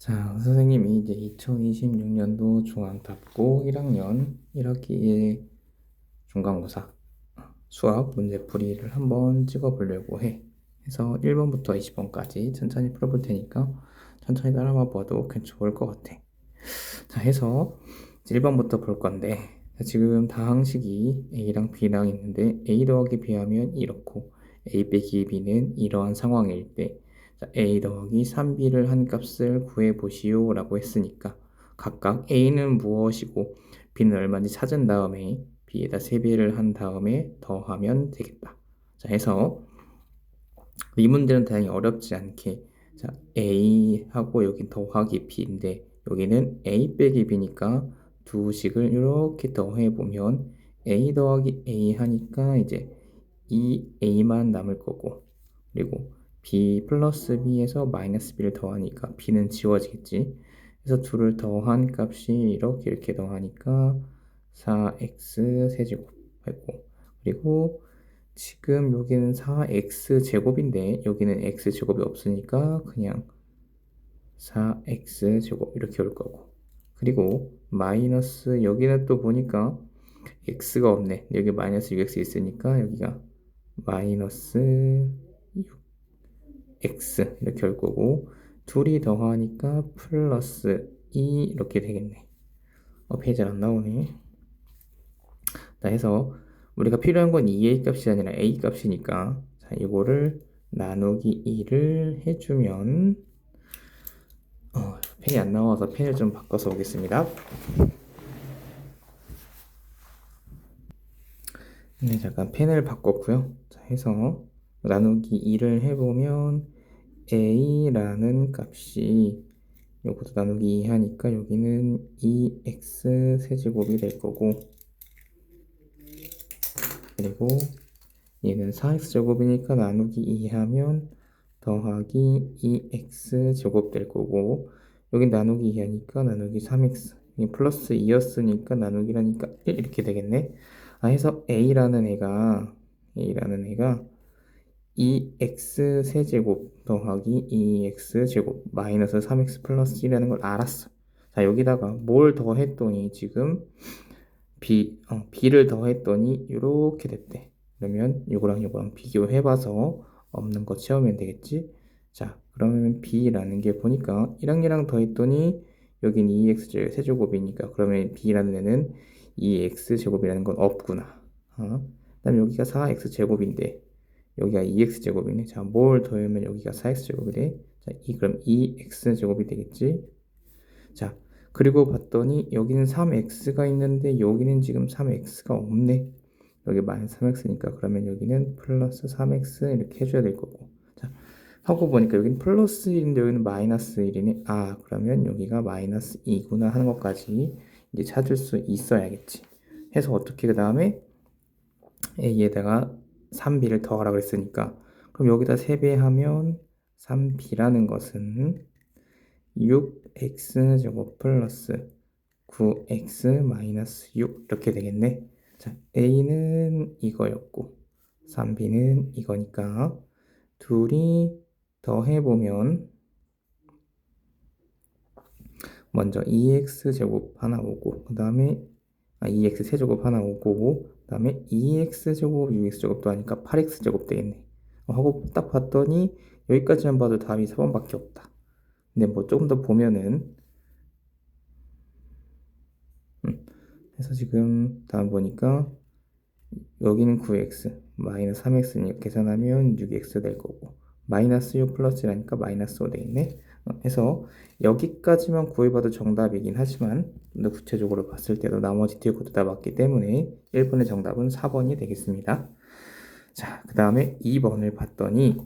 자, 선생님이 이제 2026년도 중앙답고 1학년 1학기의 중간고사 수학 문제풀이를 한번 찍어보려고 해. 그래서 1번부터 20번까지 천천히 풀어볼 테니까 천천히 따라와 봐도 괜찮을 것 같아. 자, 해서 1번부터 볼 건데 지금 다항식이 A랑 B랑 있는데 A 더하기 B 하면 이렇고 A 빼기 B는 이러한 상황일 때 A 더하기 3B를 한 값을 구해보시오 라고 했으니까 각각 A는 무엇이고 B는 얼마인지 찾은 다음에 B에다 3배를 한 다음에 더하면 되겠다. 자, 해서 이 문제는 다행히 어렵지 않게 자, A하고 여기 더하기 B인데 여기는 A 빼기 B니까 두 식을 이렇게 더해보면 A 더하기 A 하니까 이제 2A만 남을 거고 그리고 B 플러스 B에서 마이너스 B를 더하니까 B는 지워지겠지. 그래서 둘을 더한 값이 이렇게 더하니까 4x 세제곱 하고 그리고 지금 여기는 4x 제곱인데 여기는 x 제곱이 없으니까 그냥 4x 제곱 이렇게 올 거고 그리고 마이너스 여기는 또 보니까 x가 없네. 여기 마이너스 6x 있으니까 여기가 마이너스 6x 이렇게 올 거고 둘이 더하니까 플러스 2 이렇게 되겠네. 페이지가 안 나오네. 자, 해서 우리가 필요한 건 2a 값이 아니라 a 값이니까 자, 이거를 나누기 2를 해주면 펜이 안 나와서 펜을 좀 바꿔서 오겠습니다. 네, 잠깐 펜을 바꿨고요. 자, 해서 나누기 2를 해보면 a라는 값이 요것도 나누기 2 하니까 여기는 2x 세제곱이 될 거고 그리고 얘는 4x 제곱이니까 나누기 2 하면 더하기 2x 제곱 될 거고 여긴 나누기 2 하니까 나누기 3x 플러스 2였으니까 나누기라니까 1 이렇게 되겠네. 해서 A라는 애가 2x 세제곱 더하기 2x 제곱 마이너스 3x 플러스 1이라는 걸 알았어. 자, 여기다가 뭘 더했더니 지금 B를 더했더니 이렇게 됐대. 그러면 이거랑 비교해봐서 없는 거 채우면 되겠지. 자, 그러면 B라는 게 보니까 1항이랑 더했더니 여긴 2x 세제곱이니까 그러면 B라는 애는 2x 제곱이라는 건 없구나. 그다음에 여기가 4x 제곱인데 여기가 2x 제곱이네. 자, 뭘 더하면 여기가 4x 제곱이 돼. 자, 그럼 2x 제곱이 되겠지. 자, 그리고 봤더니 여기는 3x가 있는데 여기는 지금 3x가 없네. 여기 마이너스 3x니까 그러면 여기는 플러스 3x 이렇게 해줘야 될 거고. 자, 하고 보니까 여기는 플러스 1인데 여기는 마이너스 1이네. 그러면 여기가 마이너스 2구나 하는 것까지 이제 찾을 수 있어야겠지. 해서 어떻게 그 다음에 a에다가 3b를 더하라 그랬으니까 그럼 여기다 3배하면 3b라는 것은 6x 제곱 플러스 9x 마이너스 6 이렇게 되겠네. 자, a는 이거였고 3b는 이거니까 둘이 더해보면 먼저 2x 제곱 하나 오고 그 다음에 2x 세제곱 하나 오고 그 다음에 2x 제곱 6x 제곱도 하니까 8x 제곱 되겠네. 하고 딱 봤더니 여기까지만 봐도 답이 4번밖에 없다. 근데 뭐 조금 더 보면은 그래서 지금 다음 보니까 여기는 9x 마이너스 3x니까 계산하면 6x 될 거고 마이너스 6 플러스 1하니까 마이너스 5 되겠네. 해서 여기까지만 구해봐도 정답이긴 하지만 좀 더 구체적으로 봤을 때도 나머지 뒤에 것도 다 맞기 때문에 1번의 정답은 4번이 되겠습니다. 자, 그 다음에 2번을 봤더니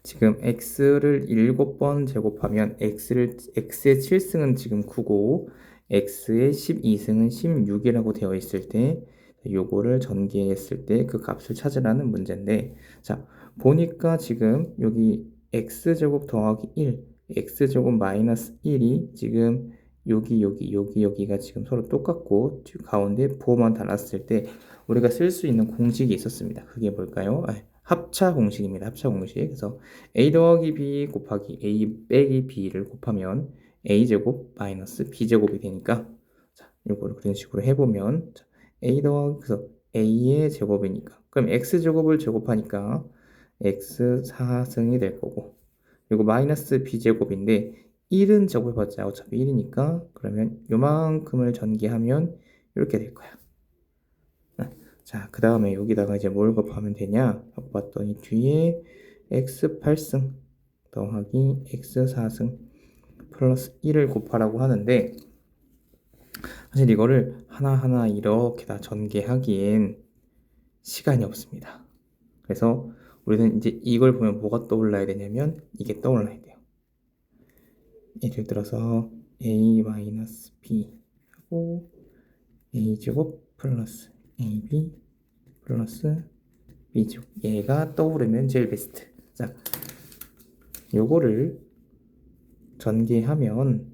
지금 x를 7번 제곱하면 x의 7승은 지금 9고 x의 12승은 16이라고 되어 있을 때 요거를 전개했을 때 그 값을 찾으라는 문제인데 자, 보니까 지금 여기 x제곱 더하기 1 x제곱 마이너스 1이 지금 여기가 지금 서로 똑같고 가운데 부호만 달랐을 때 우리가 쓸 수 있는 공식이 있었습니다. 그게 뭘까요? 합차 공식입니다. 합차 공식. 그래서 a 더하기 b 곱하기 a 빼기 b를 곱하면 a제곱 마이너스 b제곱이 되니까 자, 이거를 그런 식으로 해보면 자, a 더하기 그래서 a의 제곱이니까 그럼 x제곱을 제곱하니까 x 4승이 될 거고 그리고 마이너스 b제곱인데 1은 제곱해봤자 어차피 1이니까 그러면 요만큼을 전개하면 이렇게 될 거야. 자, 그 다음에 여기다가 이제 뭘 곱하면 되냐 하고 봤더니 뒤에 x 8승 더하기 x 4승 플러스 1을 곱하라고 하는데 사실 이거를 하나하나 이렇게 다 전개하기엔 시간이 없습니다. 그래서 우리는 이제 이걸 보면 뭐가 떠올라야 되냐면 이게 떠올라야 돼요. 예를 들어서 a-b 하고 a제곱 플러스 ab 플러스 b제곱 얘가 떠오르면 제일 베스트. 자, 요거를 전개하면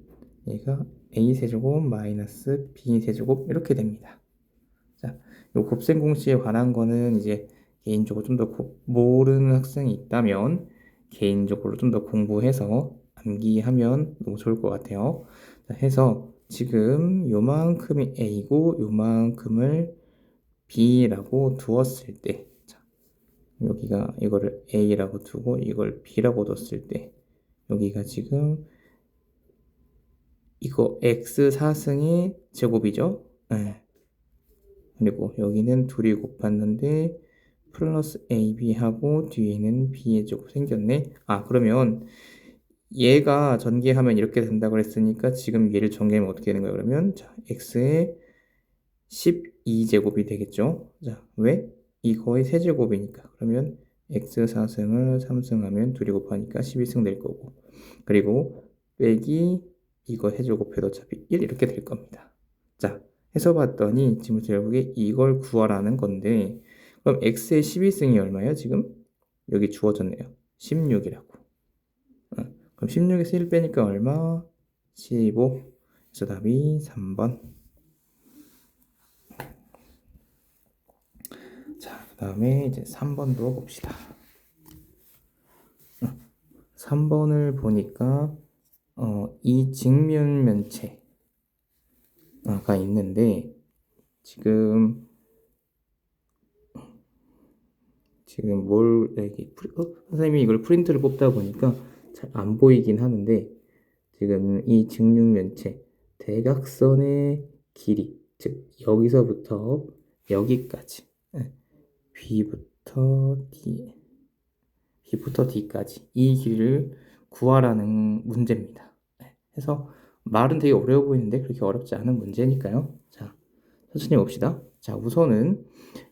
얘가 a세제곱 마이너스 b세제곱 이렇게 됩니다. 자, 요 곱셈 공식에 관한 거는 이제 개인적으로 좀 더 모르는 학생이 있다면 개인적으로 좀 더 공부해서 암기하면 너무 좋을 것 같아요. 자, 해서 지금 요만큼이 a고 요만큼을 b라고 두었을 때 자, 여기가 이거를 a라고 두고 이걸 b라고 뒀을 때 여기가 지금 이거 x 4승의 제곱이죠. 네. 그리고 여기는 둘이 곱했는데 플러스 ab하고 뒤에는 b의 제곱 생겼네. 아, 그러면 얘가 전개하면 이렇게 된다고 그랬으니까 지금 얘를 전개하면 어떻게 되는 거예요? 그러면 자, x의 12제곱이 되겠죠. 자, 왜? 이거의 세제곱이니까. 그러면 x 4승을 3승하면 둘이 곱하니까 12승 될 거고 그리고 빼기 이거 해제곱해도 어차피 1 이렇게 될 겁니다. 자, 해서 봤더니 지금 결국에 이걸 구하라는 건데 그럼 x의 12승이 얼마예요? 지금 여기 주어졌네요. 16이라고. 그럼 16에서 1 빼니까 얼마? 15. 그래서 답이 3번. 자, 그 다음에 이제 3번도 봅시다. 3번을 보니까 이 직면면체가 있는데 지금 뭘 여기 선생님이 이걸 프린트를 뽑다 보니까 잘 안 보이긴 하는데 지금 이 직육면체 대각선의 길이 즉 여기서부터 여기까지 B부터 D까지 이 길이를 구하라는 문제입니다. 해서 말은 되게 어려워 보이는데 그렇게 어렵지 않은 문제니까요. 자, 천천히 봅시다. 자, 우선은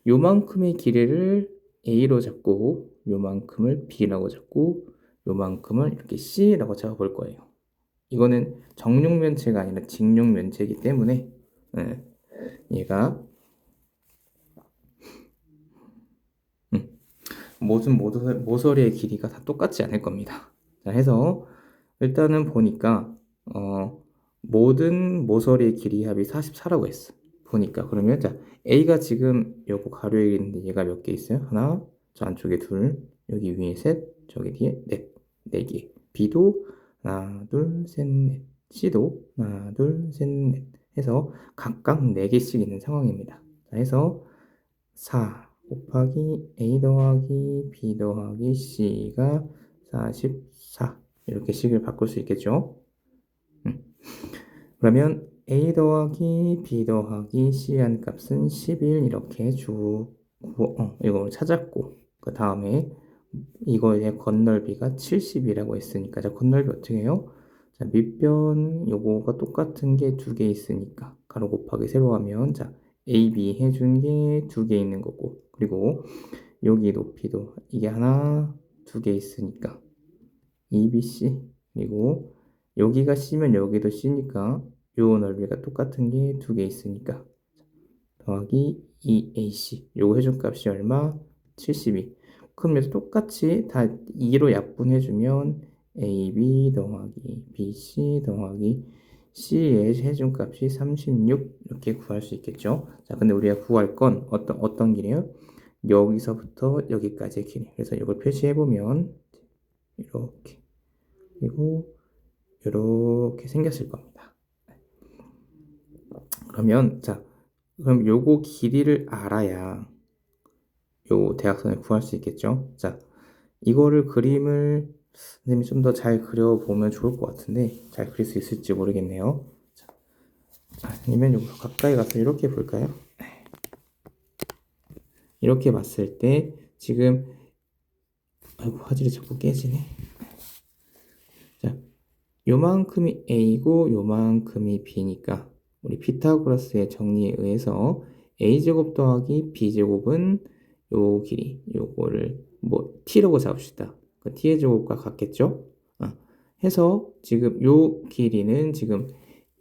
요만큼의 길이를 A로 잡고 요만큼을 B라고 잡고 요만큼을 이렇게 C라고 잡아볼 거예요. 이거는 정육면체가 아니라 직육면체이기 때문에 얘가 모든 모서리의 길이가 다 똑같지 않을 겁니다. 자, 해서 일단은 보니까 모든 모서리의 길이 합이 44라고 했어. 보니까 그러면 자 A가 지금 요거 가로에 있는데 얘가 몇 개 있어요? 하나, 저 안쪽에 둘, 여기 위에 셋, 저기 뒤에 넷, 4개. B도 하나, 둘, 셋, 넷. C도 하나, 둘, 셋, 넷. 해서 각각 4개씩 있는 상황입니다. 자, 해서 4 곱하기 A 더하기 B 더하기 C가 44 이렇게 식을 바꿀 수 있겠죠. 그러면 A 더하기 B 더하기 C 한 값은 11 이렇게 이걸 찾았고 그 다음에 이거의 건널비가 70이라고 했으니까 자 건널비 어떻게 해요? 자 밑변 요거가 똑같은 게 2개 있으니까 가로 곱하기 세로 하면 자 A, B 해준 게 2개 있는 거고 그리고 여기 높이도 이게 하나 2개 있으니까 E, B, C 그리고 여기가 C면 여기도 C니까 요 넓이가 똑같은 게 2개 있으니까 더하기 EAC 요거 해준 값이 얼마? 72 그럼 여기서 똑같이 다 2로 약분해주면 AB 더하기 BC 더하기 C의 해준 값이 36 이렇게 구할 수 있겠죠. 자, 근데 우리가 구할 건 어떤 길이에요? 여기서부터 여기까지의 길이. 그래서 이걸 표시해 보면 이렇게, 그리고 이렇게 생겼을 겁니다. 그러면 그럼 요거 길이를 알아야 요 대각선을 구할 수 있겠죠. 이거를 그림을 선생님이 좀 더 잘 그려보면 좋을 것 같은데 잘 그릴 수 있을지 모르겠네요. 아니면 여기서 가까이 가서 이렇게 볼까요? 이렇게 봤을 때 지금 아이고 화질이 자꾸 깨지네. 요만큼이 A고 요만큼이 B니까 우리 피타고라스의 정리에 의해서 A제곱 더하기 B제곱은 요 길이, 요거를 뭐 T라고 잡읍시다. 그 T의 제곱과 같겠죠? 해서 지금 요 길이는 지금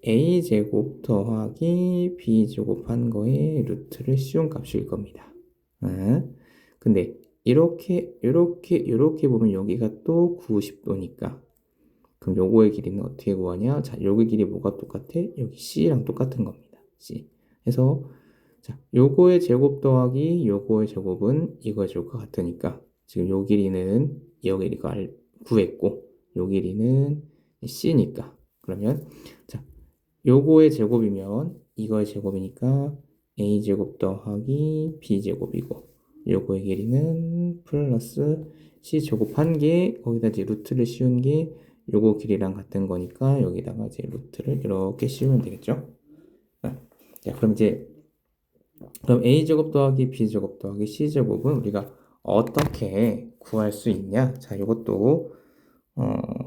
A제곱 더하기 B제곱 한 거의 루트를 씌운 값일 겁니다. 근데 이렇게 보면 여기가 또 90도니까 그럼 요거의 길이는 어떻게 구하냐? 요거의 길이 뭐가 똑같아? 여기 C랑 똑같은 겁니다. C. 해서 요거의 제곱 더하기 요거의 제곱은 이거의 제곱과 같으니까 지금 요 길이는 요 길이가 구했고 요 길이는 C니까 그러면 요거의 제곱이면 이거의 제곱이니까 A제곱 더하기 B제곱이고 요거의 길이는 플러스 C제곱 한 개 거기다 이제 루트를 씌운 게 요거 길이랑 같은 거니까 여기다가 이제 루트를 이렇게 씌우면 되겠죠. 그럼 A제곱 더하기 B제곱 더하기 C제곱은 우리가 어떻게 구할 수 있냐? 이것도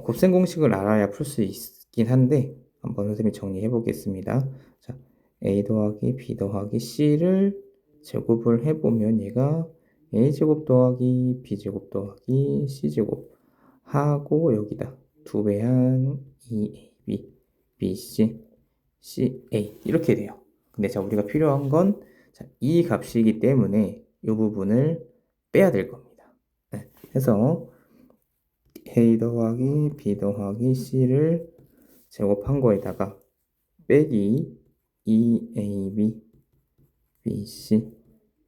곱셈 공식을 알아야 풀 수 있긴 한데 한번 선생님이 정리해 보겠습니다. A 더하기 B 더하기 C를 제곱을 해보면 얘가 A제곱 더하기 B제곱 더하기 C제곱 하고 여기다 2배한 2AB, BC, CA 이렇게 돼요. 근데 우리가 필요한 건 이 값이기 때문에 이 부분을 빼야 될 겁니다. 해서 A 더하기 B 더하기 C를 제곱한 거에다가 빼기 2AB, BC,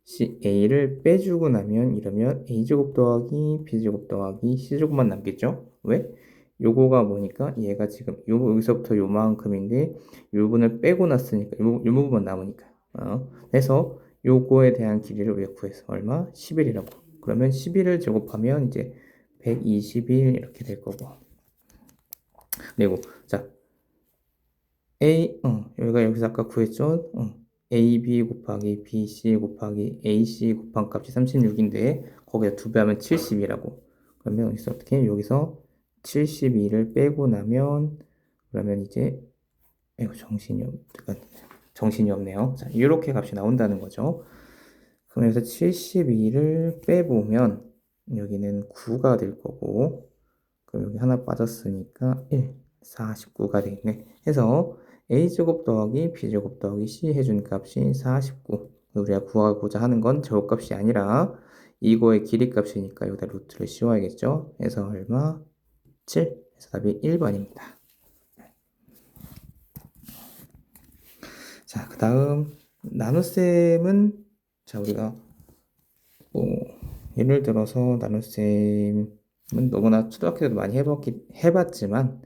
CA를 빼주고 나면 이러면 A제곱 더하기 B제곱 더하기 C제곱만 남겠죠? 왜? 요거가 뭐니까 얘가 지금 여기서부터 요만큼인데 요 부분을 빼고 났으니까 요 부분만 남으니까 그래서 요거에 대한 길이를 우리가 구해서 얼마? 11이라고. 그러면 11을 제곱하면 이제 121 이렇게 될 거고. 그리고 여기서 아까 구했죠? AB 곱하기 BC 곱하기 AC 곱한 값이 36인데 거기다 2배하면 70이라고. 그러면 여기서 72를 빼고 나면 그러면 이제 정신이 없네요. 이렇게 값이 나온다는 거죠. 그럼 여기서 72를 빼보면 여기는 9가 될 거고 그럼 여기 하나 빠졌으니까 1, 49가 되겠네. 해서 A제곱 더하기 B제곱 더하기 C 해준 값이 49. 우리가 구하고자 하는 건 제곱값이 아니라 이거의 길이 값이니까 여기다 루트를 씌워야겠죠. 해서 얼마? 7. 그래서 답이 1번입니다. 그 다음 나눗셈은 우리가 예를 들어서 나눗셈은 너무나 초등학교 때도 많이 해봤지만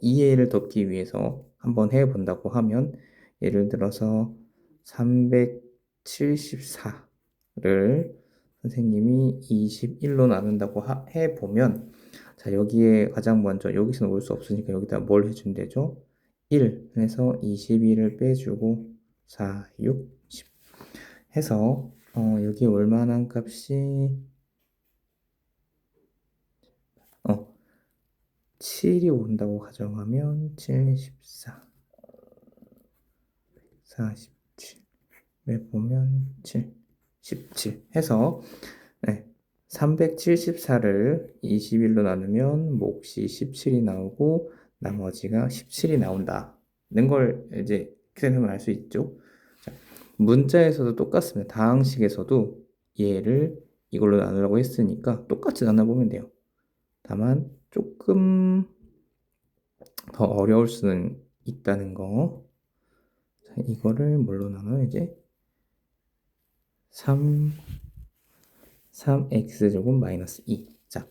이해를 돕기 위해서 한번 해본다고 하면 예를 들어서 374를 선생님이 21로 나눈다고 해보면 여기에 가장 먼저 여기서는 올 수 없으니까 여기다 뭘 해준대죠? 1 해서 21을 빼주고 4, 6, 10 해서 여기 올 만한 값이 7이 온다고 가정하면 7, 14, 47에 보면 7, 17 해서 374를 21로 나누면 몫이 17이 나오고 나머지가 17이 나온다는 걸 이제 생각하면 알 수 있죠. 문자에서도 똑같습니다. 다항식에서도 얘를 이걸로 나누라고 했으니까 똑같이 나눠보면 돼요. 다만 조금 더 어려울 수는 있다는 거. 이거를 뭘로 나눠요? 이제 3 3x제곱 마이너스 2. 자,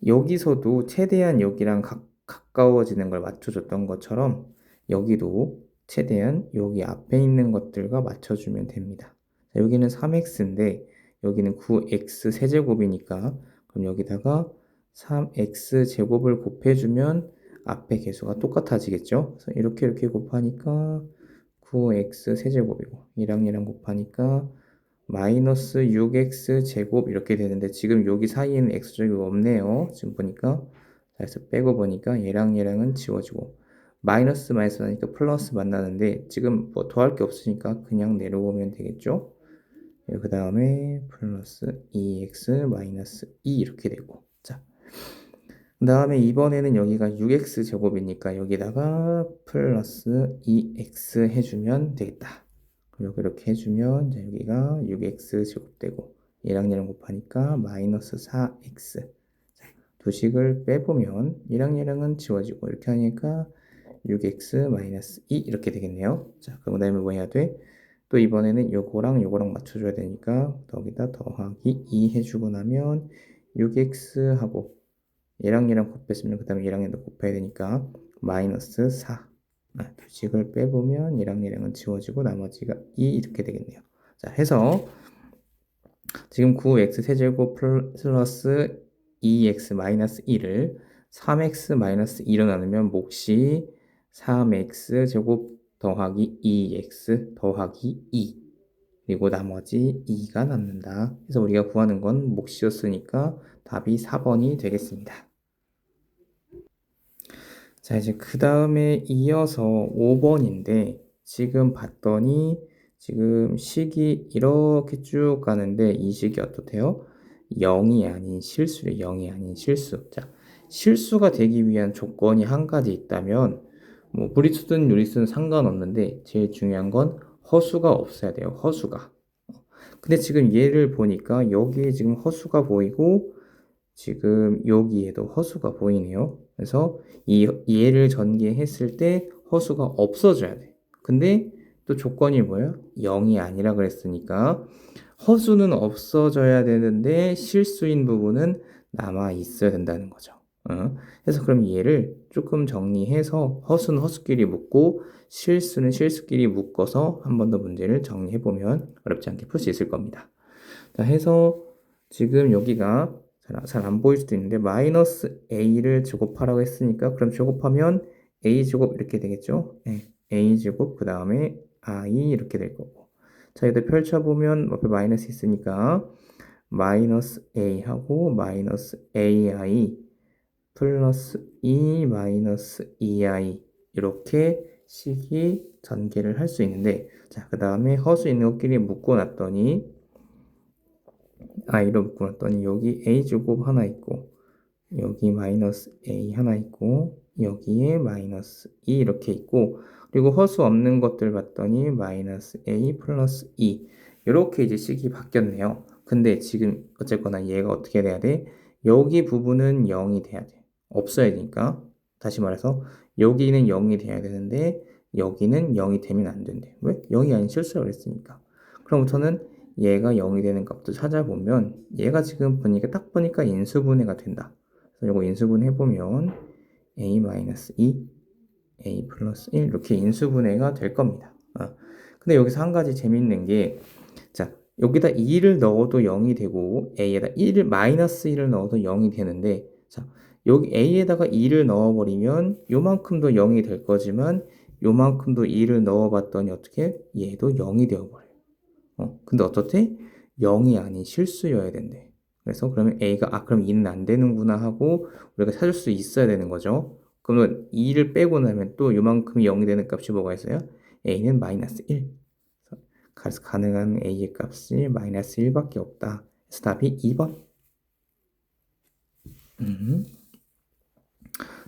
여기서도 최대한 여기랑 가까워지는 걸 맞춰줬던 것처럼 여기도 최대한 여기 앞에 있는 것들과 맞춰주면 됩니다. 자, 여기는 3x인데 여기는 9x 세제곱이니까 그럼 여기다가 3x제곱을 곱해주면 앞에 개수가 똑같아지겠죠? 그래서 이렇게 곱하니까 9x 세제곱이고 얘랑 곱하니까 마이너스 6x 제곱 이렇게 되는데 지금 여기 사이에는 x제곱이 없네요. 지금 보니까 그래서 빼고 보니까 얘랑은 지워지고 마이너스 하니까 플러스 만나는데 지금 뭐 더할 게 없으니까 그냥 내려오면 되겠죠. 그 다음에 플러스 2x 마이너스 2 이렇게 되고 자, 그 다음에 이번에는 여기가 6x 제곱이니까 여기다가 플러스 2x 해주면 되겠다. 이렇게 해주면 여기가 6x 제곱되고 얘랑 곱하니까 마이너스 4x. 두 식을 빼보면 얘랑은 지워지고 이렇게 하니까 6x 마이너스 2 이렇게 되겠네요. 자, 그 다음에 뭐 해야 돼? 또 이번에는 요거랑 맞춰줘야 되니까 여기다 더하기 2 해주고 나면 6x 하고 얘랑 곱했으면 그 다음에 얘랑 곱해야 되니까 마이너스 4. 두 식을 빼보면 얘랑은 지워지고 나머지가 2 이렇게 되겠네요. 자, 해서 지금 9x 세제곱 플러스 2x 마이너스 1을 3x 마이너스 2로 나누면 몫이 3x 제곱 더하기 2x 더하기 2 그리고 나머지 2가 남는다. 그래서 우리가 구하는 건 몫이었으니까 답이 4번이 되겠습니다. 자, 이제 그 다음에 이어서 5번인데 지금 봤더니 지금 식이 이렇게 쭉 가는데 이 식이 어떻대요? 0이 아닌 실수래. 0이 아닌 실수. 자, 실수가 되기 위한 조건이 한 가지 있다면 뭐 무리수든 유리수든 상관없는데 제일 중요한 건 허수가 없어야 돼요. 허수가. 근데 지금 얘를 보니까 여기에 지금 허수가 보이고 지금 여기에도 허수가 보이네요. 그래서 얘를 전개했을 때 허수가 없어져야 돼. 근데 또 조건이 뭐예요? 0이 아니라 그랬으니까 허수는 없어져야 되는데 실수인 부분은 남아 있어야 된다는 거죠. 그래서 그럼 얘를 조금 정리해서 허수는 허수끼리 묶고 실수는 실수끼리 묶어서 한 번 더 문제를 정리해보면 어렵지 않게 풀 수 있을 겁니다. 자, 해서 지금 여기가 잘 안 보일 수도 있는데 마이너스 a를 제곱하라고 했으니까 그럼 제곱하면 a 제곱 이렇게 되겠죠? 네, a 제곱 그 다음에 i 이렇게 될 거고 자, 이들 펼쳐보면 옆에 마이너스 있으니까 마이너스 a 하고 마이너스 ai 플러스 2 마이너스 2i 이렇게 식이 전개를 할 수 있는데 자, 그 다음에 허수 있는 것끼리 묶어놨더니 i로 묶어놨더니 여기 a제곱 하나 있고 여기 마이너스 a 하나 있고 여기에 마이너스 2 이렇게 있고 그리고 허수 없는 것들 봤더니 마이너스 a 플러스 2 이렇게 이제 식이 바뀌었네요. 근데 지금 어쨌거나 얘가 어떻게 돼야 돼? 여기 부분은 0이 돼야 돼. 없어야 되니까 다시 말해서 여기는 0이 돼야 되는데 여기는 0이 되면 안 된대. 왜? 0이 아닌 실수라고 그랬으니까. 그럼부터는 얘가 0이 되는 값도 찾아보면 얘가 지금 보니까 딱 보니까 인수분해가 된다. 그래서 이거 인수분해 해보면 a-2 a 플러스 1 이렇게 인수분해가 될 겁니다. 근데 여기서 한 가지 재밌는 게 자, 여기다 2를 넣어도 0이 되고 a에다 1을 마이너스 1을 넣어도 0이 되는데 자, 여기 a에다가 2를 넣어버리면 요만큼도 0이 될 거지만 요만큼도 2를 넣어봤더니 어떻게 얘도 0이 되어버려요. 근데 어떻대? 0이 아닌 실수여야 된대. 그래서 그러면 A가 그럼 2는 안 되는구나 하고 우리가 찾을 수 있어야 되는 거죠. 그러면 2를 빼고 나면 또 요만큼이 0이 되는 값이 뭐가 있어요? A는 마이너스 1. 그래서 가능한 A의 값이 마이너스 1밖에 없다. 그래서 답이 2번.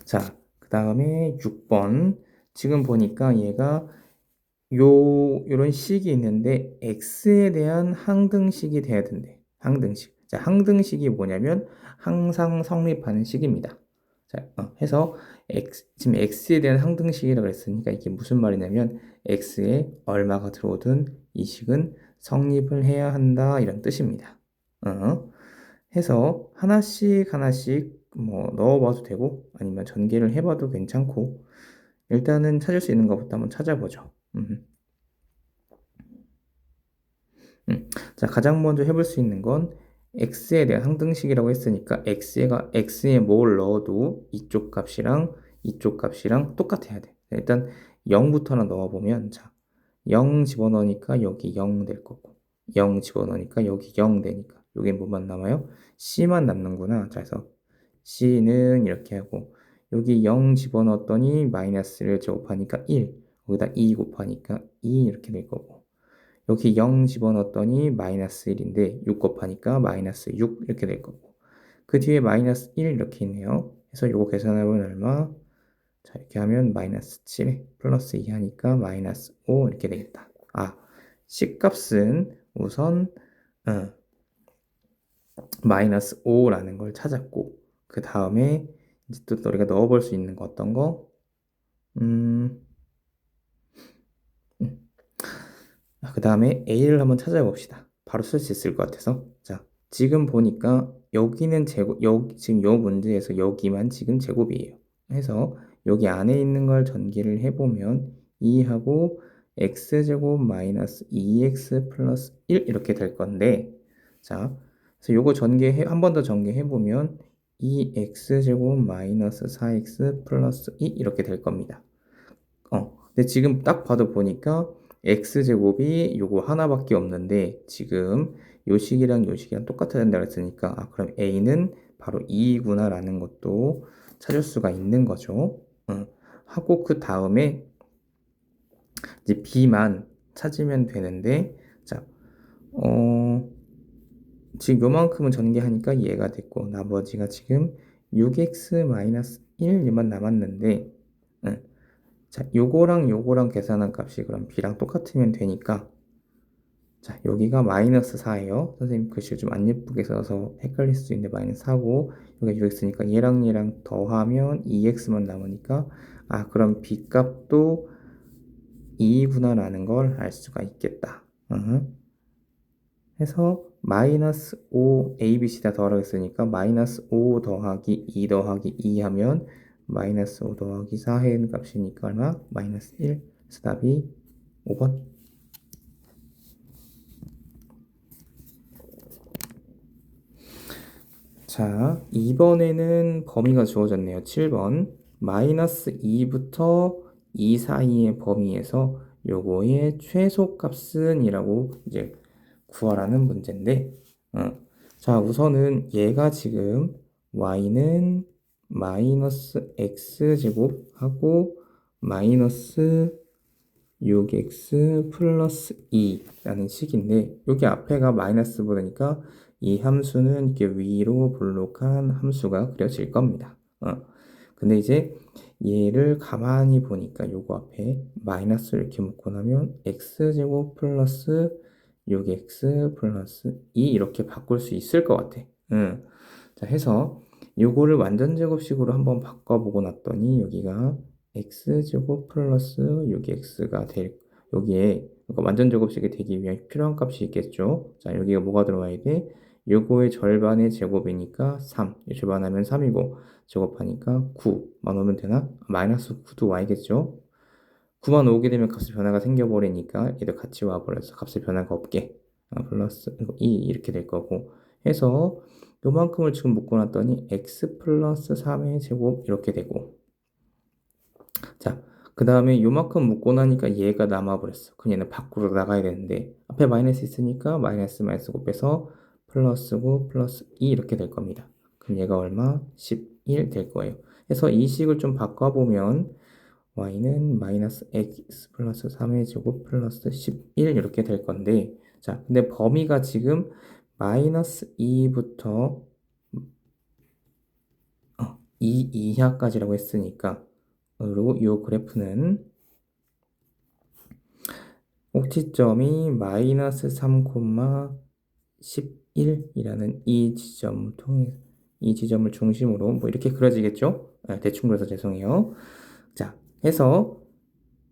자, 그 다음에 6번. 지금 보니까 얘가 요런 식이 있는데 x에 대한 항등식이 돼야 된대. 항등식. 자, 항등식이 뭐냐면 항상 성립하는 식입니다. 자, 해서 지금 x에 대한 항등식이라고 했으니까 이게 무슨 말이냐면 x에 얼마가 들어오든 이 식은 성립을 해야 한다 이런 뜻입니다. 해서 하나씩 하나씩 뭐 넣어봐도 되고 아니면 전개를 해봐도 괜찮고 일단은 찾을 수 있는 것부터 한번 찾아보죠. 자, 가장 먼저 해볼 수 있는 건 x에 대한 항등식이라고 했으니까 x에 뭘 넣어도 이쪽 값이랑 똑같아야 돼. 일단 0부터는 넣어보면 자, 0 집어넣으니까 여기 0 될 거고 0 집어넣으니까 여기 0 되니까 여기 뭐만 남아요? c만 남는구나. 자, 그래서 c는 이렇게 하고 여기 0 집어넣었더니 마이너스를 제곱하니까 1 거기다 2 곱하니까 2 이렇게 될 거고 여기 0 집어넣었더니 마이너스 1인데 6 곱하니까 마이너스 6 이렇게 될 거고 그 뒤에 마이너스 1 이렇게 있네요. 그래서 요거 계산해보면 얼마? 자, 이렇게 하면 마이너스 7 플러스 2 하니까 마이너스 5 이렇게 되겠다. 아, C값은 우선 마이너스 5라는 걸 찾았고 그 다음에 이제 또 우리가 넣어볼 수 있는 거 어떤 거? 그 다음에 A를 한번 찾아봅시다. 바로 쓸 수 있을 것 같아서. 자, 지금 보니까 여기는 제곱, 지금 요 문제에서 여기만 지금 제곱이에요. 해서 여기 안에 있는 걸 전개를 해보면 2하고 x제곱 마이너스 2x 플러스 1 이렇게 될 건데 자, 그래서 요거 한 번 더 전개해보면 2x제곱 마이너스 4x 플러스 2 이렇게 될 겁니다. 근데 지금 딱 봐도 보니까 x제곱이 요거 하나밖에 없는데 지금 요 식이랑 요 식이랑 똑같아야 된다고 했으니까 그럼 a는 바로 2구나 라는 것도 찾을 수가 있는 거죠. 하고 그 다음에 이제 b만 찾으면 되는데 자, 지금 요만큼은 전개하니까 얘가 됐고 나머지가 지금 6x-1만 남았는데 자, 요거랑 계산한 값이 그럼 b랑 똑같으면 되니까 자, 여기가 마이너스 4예요. 선생님 글씨 좀 안 예쁘게 써서 헷갈릴 수 있는데 마이너스 4고 여기가 6x니까 얘랑 더하면 2x만 남으니까 그럼 b 값도 2구나 라는 걸 알 수가 있겠다. 해서 마이너스 5 a, b, c 다 더하라고 했으니까 마이너스 5 더하기 2 더하기 2 하면 마이너스 5 더하기 4의 값이니까 얼마? 마이너스 1. 그래서 답이 5번. 자, 2번에는 범위가 주어졌네요. 7번. 마이너스 2부터 2 사이의 범위에서 요거의 최소값은 이라고 이제 구하라는 문제인데 자, 우선은 얘가 지금 y는 마이너스 x제곱 하고 마이너스 6x 플러스 2라는 식인데 여기 앞에가 마이너스 보니까 이 함수는 이렇게 위로 볼록한 함수가 그려질 겁니다. 근데 이제 얘를 가만히 보니까 요거 앞에 마이너스 이렇게 묶고 나면 x제곱 플러스 6x 플러스 2 이렇게 바꿀 수 있을 것 같아. 자, 해서 요거를 완전 제곱식으로 한번 바꿔보고 났더니 여기가 x제곱 플러스 6x가 될 여기에 그러니까 완전 제곱식이 되기 위해 필요한 값이 있겠죠. 자, 여기가 뭐가 들어와야 돼? 요거의 절반의 제곱이니까 3. 절반하면 3이고 제곱하니까 9만 오면 되나? 마이너스 9도 y겠죠. 9만 오게 되면 값의 변화가 생겨버리니까 얘도 같이 와버려서 값의 변화가 없게 플러스 2 이렇게 될 거고 해서 요만큼을 지금 묶어놨더니 x 플러스 3의 제곱 이렇게 되고 자, 그 다음에 요만큼 묶고 나니까 얘가 남아버렸어. 그럼 얘는 밖으로 나가야 되는데 앞에 마이너스 있으니까 마이너스 곱해서 플러스 9 플러스 2 이렇게 될 겁니다. 그럼 얘가 얼마? 11 될 거예요. 그래서 이 식을 좀 바꿔보면 y는 마이너스 x 플러스 3의 제곱 플러스 11 이렇게 될 건데 자, 근데 범위가 지금 마이너스 2부터 2 이하까지라고 했으니까 그리고 이 그래프는 꼭지점이 마이너스 3, 11이라는 이 지점을 중심으로 뭐 이렇게 그려지겠죠? 대충 그려서 죄송해요. 자, 해서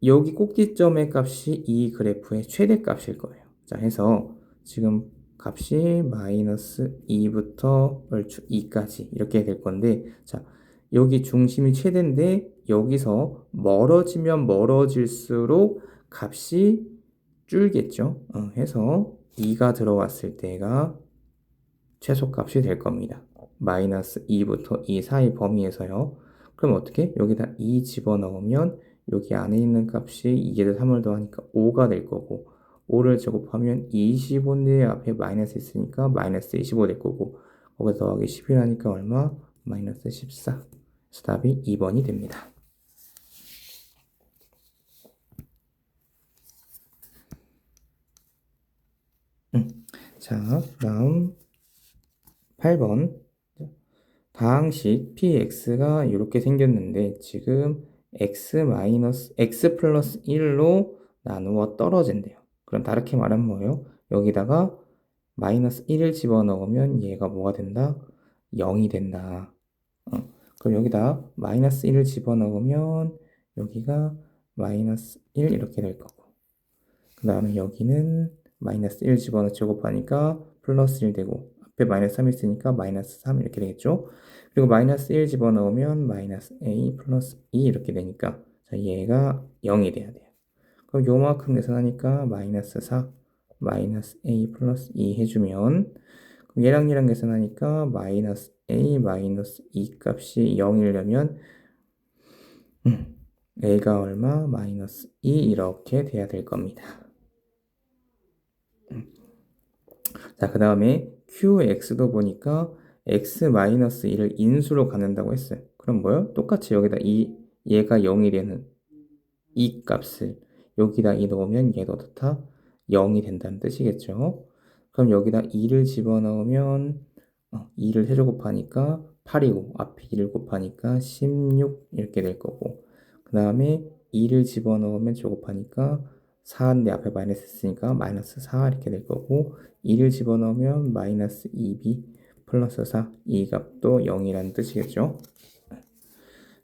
여기 꼭지점의 값이 이 그래프의 최대값일 거예요. 자, 해서 지금 값이 마이너스 2부터 얼추 2까지 이렇게 될 건데, 자, 여기 중심이 최대인데 여기서 멀어지면 멀어질수록 값이 줄겠죠. 해서 2가 들어왔을 때가 최소값이 될 겁니다. 마이너스 2부터 2 사이 범위에서요. 그럼 어떻게? 여기다 2 집어넣으면 여기 안에 있는 값이 2에다 3을 더하니까 5가 될 거고, 5를 제곱하면 25인데 앞에 마이너스 있으니까 마이너스 25 될 거고, 거기서 더하기 11하니까 얼마? 마이너스 14. 그래서 답이 2번이 됩니다. 자, 다음 8번. 다항식 px가 이렇게 생겼는데 지금 x 플러스 1로 나누어 떨어진대요. 그럼 다르게 말하면 뭐예요? 여기다가 마이너스 1을 집어넣으면 얘가 뭐가 된다? 0이 된다. 그럼 여기다 마이너스 1을 집어넣으면 여기가 마이너스 1 이렇게 될 거고, 그 다음에 여기는 마이너스 1 집어넣어 제곱하니까 플러스 1 되고, 앞에 마이너스 3 있으니까 마이너스 3 이렇게 되겠죠. 그리고 마이너스 1 집어넣으면 마이너스 a 플러스 2 이렇게 되니까, 자, 얘가 0이 돼야 돼요. 그럼 요만큼 계산하니까 마이너스 4 마이너스 a 플러스 2 해주면, 그럼 얘랑 계산하니까 마이너스 a 마이너스 2 값이 0이려면 a가 얼마? 마이너스 2 이렇게 돼야 될 겁니다. 자, 그 다음에 qx도 보니까 x-1을 인수로 갖는다고 했어요. 그럼 뭐요? 똑같이 여기다 얘가 0이 되는 이 값을 여기다 2 넣으면 얘도 다 0이 된다는 뜻이겠죠. 그럼 여기다 2를 집어넣으면 2를 세제곱하니까 8이고, 앞에 2를 곱하니까 16 이렇게 될 거고, 그 다음에 2를 집어넣으면 제곱하니까 4인데 앞에 마이너스 있으니까 마이너스 4 이렇게 될 거고, 2를 집어넣으면 마이너스 2b 플러스 4, 이 값도 0이라는 뜻이겠죠.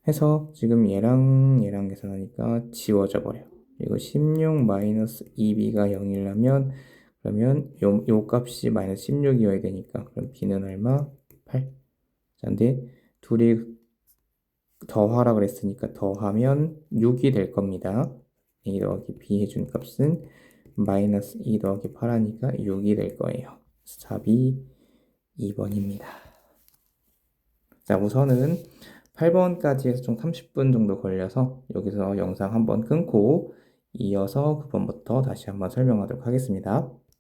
해서 지금 얘랑 계산하니까 지워져 버려. 그리고 16 마이너스 2b가 0이라면 그러면 요 값이 마이너스 16이어야 되니까, 그럼 b는 얼마? 8. 자, 근데 둘이 더하라 그랬으니까 더하면 6이 될 겁니다. a 더하기 b 해준 값은 마이너스 2 더하기 8 하니까 6이 될 거예요. 답이 2번입니다. 자, 우선은 8번까지 해서 총 30분 정도 걸려서 여기서 영상 한번 끊고 이어서 9번부터 다시 한번 설명하도록 하겠습니다.